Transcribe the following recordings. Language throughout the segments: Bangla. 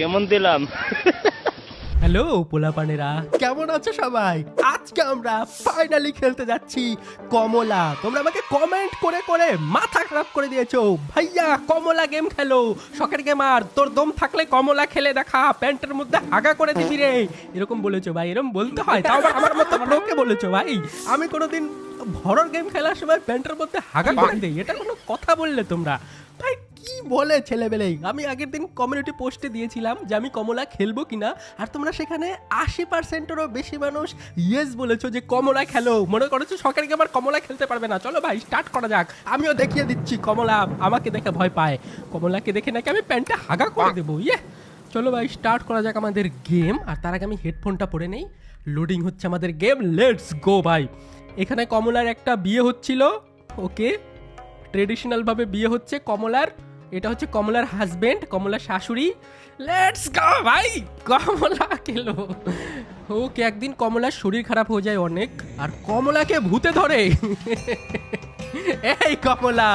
কেমন দিলাম? হ্যালো পোলাপানেরা, কেমন আছো সবাই? আজকে আমরা ফাইনালি খেলতে যাচ্ছি কমলা। তোমরা আমাকে কমেন্ট করে করে মাথা খারাপ করে দিয়েছো, ভাইয়া কমলা গেম খেলো। শখের গেমার, তোর দম থাকলে কমলা খেলে দেখা, প্যান্টের মধ্যে হাগা করে দিবি রে, এরকম বলেছো ভাই। এরকম বলতে হয়? তাও আবার আমার মতো লোকে বলেছো ভাই। আমি কোনোদিন হরর গেম খেলার সময় প্যান্টের মধ্যে হাগা করে দিই? এটা কোনো কথা বললে তোমরা? ভাই কি বলে ছেলেবেলেই। আমি আগের দিন কমিউনিটি পোস্টে দিয়েছিলাম যে আমি কমলা খেলবো কিনা, আর তোমরা সেখানে 80%-এরও বেশি মানুষ ইয়েস বলেছো যে কমলা খেলো। মনে করছো শখের গেমার কমলা খেলতে পারবে না? চলো ভাই স্টার্ট করা যাক। আমিও দেখিয়ে দিচ্ছি কমলা আমাকে দেখে ভয় পায়, কমলাকে দেখে নাকি আমি প্যান্টে হাগা করে দেবো। চলো ভাই স্টার্ট করা যাক আমাদের গেম। আর তার আগে আমি হেডফোনটা পরে নেই। লোডিং হচ্ছে আমাদের গেম, লেটস গো ভাই। এখানে কমলার একটা বিয়ে হচ্ছিল, ওকে, ট্রেডিশনাল ভাবে বিয়ে হচ্ছে কমলার। এটা হচ্ছে কমলার হাজবেন্ড, কমলার শাশুড়ি। লেটস গো ভাই, কমলা খেলো। ওকে, একদিন কমলার শরীর খারাপ হয়ে যায় অনেক, আর কমলাকে ভূতে ধরে। এই কমলা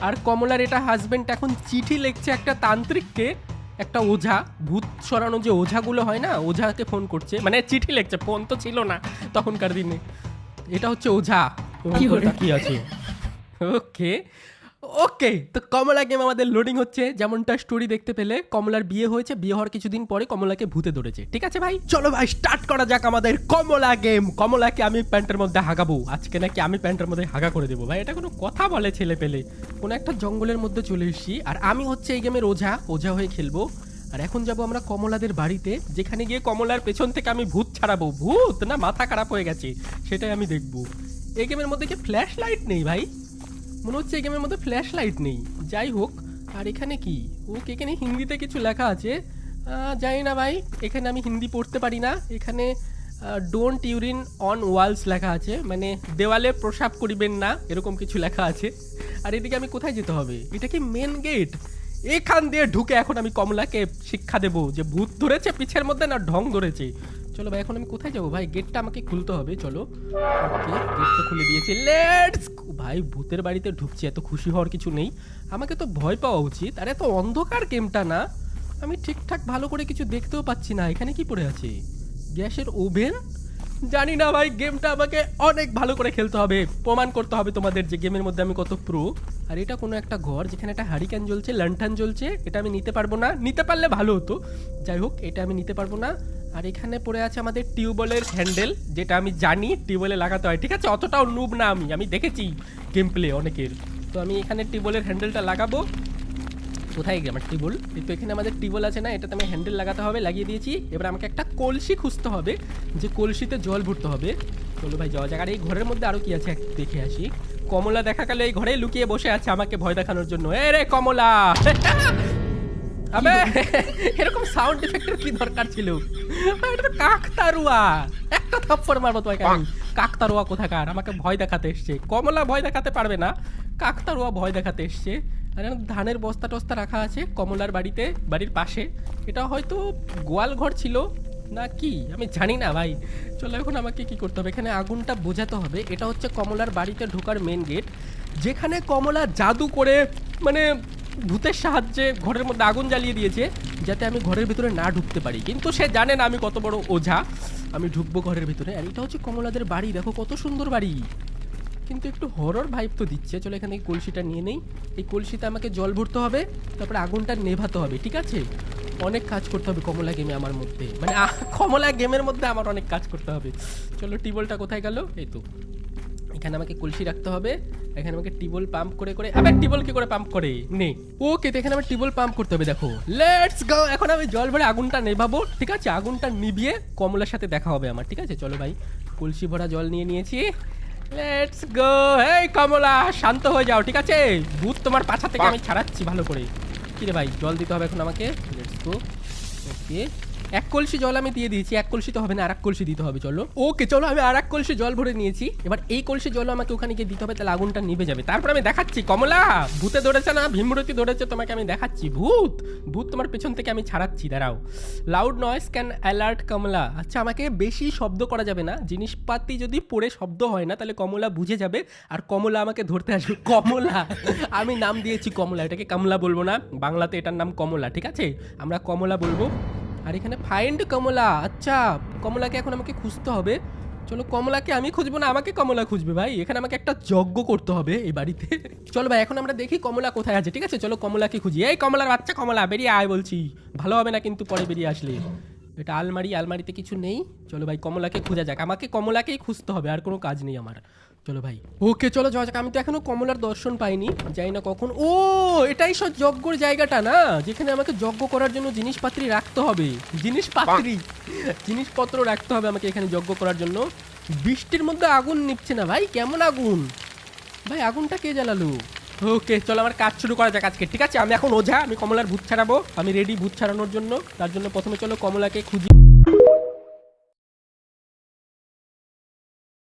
আর কমলার এটা হাজবেন্ড এখন চিঠি লিখছে একটা তান্ত্রিককে, একটা ওঝা, ভূত সরানো যে ওঝাগুলো হয় না, ওঝাকে ফোন করছে, মানে চিঠি লিখছে, ফোন তো ছিল না তখনকার দিনে। এটা হচ্ছে ওঝা কি আছে। ওকে ওকে, তো কমলা গেম আমাদের লোডিং হচ্ছে। যেমনটা স্টোরি দেখতে পেলে, কমলার বিয়ে হয়েছে, বিয়ে হওয়ার কিছুদিন পরে কমলাকে ভূতে ধরেছে। ঠিক আছে ভাই, চলো ভাই স্টার্ট করা যাক আমাদের কমলা গেম। কমলাকে আমি প্যান্টের মধ্যে হাগাবো আজকে, নাকি আমি প্যান্টের মধ্যে হাগা করে দেবো? ভাই এটা কোনো কথা বলে ছেলে পেলে? কোনো একটা জঙ্গলের মধ্যে চলে এসেছি, আর আমি হচ্ছে এই গেমের ওঝা হয়ে খেলবো। আর এখন যাব আমরা কমলাদের বাড়িতে, যেখানে গিয়ে কমলার পেছন থেকে আমি ভূত ছাড়াবো। ভূত না মাথা খারাপ হয়ে গেছে, সেটাই আমি দেখবো। এই গেমের মধ্যে কি ফ্ল্যাশ লাইট নেই ভাই? মনে হচ্ছে এই গেমের মধ্যে ফ্ল্যাশ লাইট নেই। যাই হোক, আর এখানে কি? ওকে, এখানে হিন্দিতে কিছু লেখা আছে, জানি না ভাই, এখানে আমি হিন্দি পড়তে পারি না। এখানে ডোন্ট ইউরিন অন ওয়ালস লেখা আছে, মানে দেওয়ালে প্রসাব করিবেন না, এরকম কিছু লেখা আছে। আর এদিকে আমি কোথায় যেতে হবে? এটা কি মেন গেট? এখান দিয়ে ঢুকে এখন আমি কমলাকে শিক্ষা দেবো যে ভূত ধরেছে পিছের মধ্যে না ঢং ধরেছে। চলো ভাই, এখন আমি কোথায় যাবো ভাই? গেটটা আমাকে খুলতে হবে, চলো। ওকে, গেটটা খুলে দিয়েছি, লেটস ভাই। ভূতের বাড়িতে ঢুকছি, এত খুশি হওয়ার কিছু নেই, আমাকে তো ভয় পাওয়া উচিত। আর এত অন্ধকার গেমটা না, আমি ঠিকঠাক ভালো করে কিছু দেখতেও পাচ্ছি না। এখানে কি পড়ে আছে? গ্যাসের ওভেন? জানি না ভাই, গেমটা আমাকে অনেক ভালো করে খেলতে হবে, প্রমাণ করতে হবে তোমাদের যে গেমের মধ্যে আমি কত প্রো। আর এটা কোনো একটা ঘর, যেখানে একটা হারিকেন জ্বলছে, লণ্ঠন জ্বলছে। এটা আমি নিতে পারবো না, নিতে পারলে ভালো হতো। যাই হোক, এটা আমি নিতে পারবো না। আর এখানে পড়ে আছে আমাদের টিউবওয়েলের হ্যান্ডেল, যেটা আমি জানি টিউবওয়েলে লাগাতে হয়। ঠিক আছে, অতটাও নুব না আমি দেখেছি গেম প্লে অনেকের। তো আমি এখানে টিউবওয়েলের হ্যান্ডেলটা লাগাবো। কোথায় গিয়ে আমার টিউবওয়েল? এই তো এখানে আমাদের টিউবওয়েল আছে না, এটাতে আমি হ্যান্ডেল লাগাতে হবে, লাগিয়ে দিয়েছি। এবার আমাকে একটা কলসি খুঁজতে হবে, যে কলসিতে জল ভরতে হবে। চলো ভাই যাওয়া যাক। আর এই ঘরের মধ্যে আরো কি আছে দেখে আসি। কমলা দেখা গেল এই ঘরে লুকিয়ে বসে আছে আমাকে ভয় দেখানোর জন্য। এ রে কমলা! আবে এরকম সাউন্ড এফেক্টের কি দরকার ছিল? এটা তো কাকতারুয়া, একটা থাপ্পড় মারবো তোমাকে আমি। কাকতারুয়া কোথাকার, আমাকে ভয় দেখাতে এসছে। কমলা ভয় দেখাতে পারবে না, কাকতারুয়া ভয় দেখাতে এসছে। আর ধানের বস্তা টস্তা রাখা আছে কমলার বাড়িতে, বাড়ির পাশে। এটা হয়তো গোয়াল ঘর ছিল না কি, আমি জানি না ভাই। চলো এখন আমাকে কি করতে হবে? এখানে আগুনটা বোঝাতে হবে। এটা হচ্ছে কমলার বাড়িতে ঢোকার মেন গেট, যেখানে কমলা জাদু করে, মানে ভূতের সাহায্যে ঘরের মধ্যে আগুন জ্বালিয়ে দিয়েছে, যাতে আমি ঘরের ভিতরে না ঢুকতে পারি। কিন্তু সে জানে না আমি কত বড় ওঝা, আমি ঢুকবো ঘরের ভিতরে। আর এটা হচ্ছে কমলাদের বাড়ি, দেখো কত সুন্দর বাড়ি, কিন্তু একটু হরর ভাইব তো দিচ্ছে। চলো এখানে এই কলসিটা নিয়ে নেই। এই কলসিতে আমাকে জল ভরতে হবে, তারপরে আগুনটা নেভাতে হবে। ঠিক আছে, অনেক কাজ করতে হবে কমলা গেমে আমার মধ্যে, মানে কমলা গেমের মধ্যে আমার অনেক কাজ করতে হবে। চলো টিউবওয়েলটা কোথায় গেল? এই তো এখানে আমাকে কলসি রাখতে হবে। এখানে আমাকে টিউবওয়েল পাম্প করে করে, আবার টিউবওয়েল কি করে পাম্প করে নে? ওকে, তো এখানে আমার টিউবওয়েল পাম্প করতে হবে। দেখো, লেটস গো। এখন আমি জল ভরে আগুনটা নেভাবো। ঠিক আছে, আগুনটা নিভিয়ে কমলার সাথে দেখা হবে আমার। ঠিক আছে, চলো ভাই, কলসি ভরা জল নিয়ে নিয়েছি, লেটস গো। এই কমলা শান্ত হয়ে যাও, ঠিক আছে? ভূত তোমার পাছা থেকে আমি ছাড়াচ্ছি ভালো করে। কি রে ভাই, জল দিতে হবে এখন আমাকে। Let's go. ওকে, এক কলসি জল আমি দিয়ে দিয়েছি, এক কলসি তো হবে না, আর এক কলসি দিতে হবে। চলো ওকে, চলো আমি আর এক কলসি জল ভরে নিয়েছি। এবার এই কলসি জল আমাকে ওখানে গিয়ে দিতে হবে, তাহলে আগুনটা নিভে যাবে। তারপর আমি দেখাচ্ছি কমলা, ভূতে ধরেছে না, ভীমরতি ধরেছে, তোমাকে আমি দেখাচ্ছি। ভূত ভূত তোমার পেছন থেকে আমি ছাড়াচ্ছি, দাঁড়াও। লাউড নয়েজ ক্যান অ্যালার্ট কমলা। আচ্ছা, আমাকে বেশি শব্দ করা যাবে না, জিনিসপাতি যদি পড়ে শব্দ হয় না তাহলে কমলা বুঝে যাবে আর কমলা আমাকে ধরতে আসবে। কমলা, আমি নাম দিয়েছি কমলা, এটাকে কমলা বলবো না, বাংলাতে এটার নাম কমলা, ঠিক আছে? আমরা কমলা বলবো। আর এখানে ফাইন্ড কমলা, আচ্ছা কমলাকে এখন আমাকে খুঁজতে হবে। চলো, কমলাকে আমি খুঁজবো না, আমাকে কমলা খুঁজবে ভাই। এখানে আমাকে একটা যজ্ঞ করতে হবে এই বাড়িতে। চলো ভাই, এখন আমরা দেখি কমলা কোথায় আছে, ঠিক আছে? চলো কমলাকে খুঁজি। এই কমলার বাচ্চা, কমলা বেরিয়ে আয় বলছি, ভালো হবে না কিন্তু পরে বেরিয়ে আসলে। এটা আলমারি, আলমারিতে কিছু নেই। চলো ভাই, কমলাকে খোঁজা যাক, আমাকে কমলাকেই খুঁজতে হবে, আর কোনো কাজ নেই আমার। চলো ভাই, ওকে চলো যাওয়া যাক। আমি তো এখনো কমলার দর্শন পাইনি, যাই না কখন। ও, এটাই সব যজ্ঞর জায়গাটা না, যেখানে আমাকে যজ্ঞ করার জন্য জিনিসপাতি রাখতে হবে। জিনিসপত্র রাখতে হবে আমাকে এখানে যজ্ঞ করার জন্য। বৃষ্টির মধ্যে আগুন নিচ্ছে না ভাই, কেমন আগুন ভাই? আগুনটা কে জ্বালালো? ওকে চলো, আমার কাজ শুরু করা যাক আজকে, ঠিক আছে? আমি এখন ওঝা, আমি কমলার ভূত ছাড়াবো, আমি রেডি ভূত ছাড়ানোর জন্য। তার জন্য প্রথমে চলো কমলাকে খুঁজি।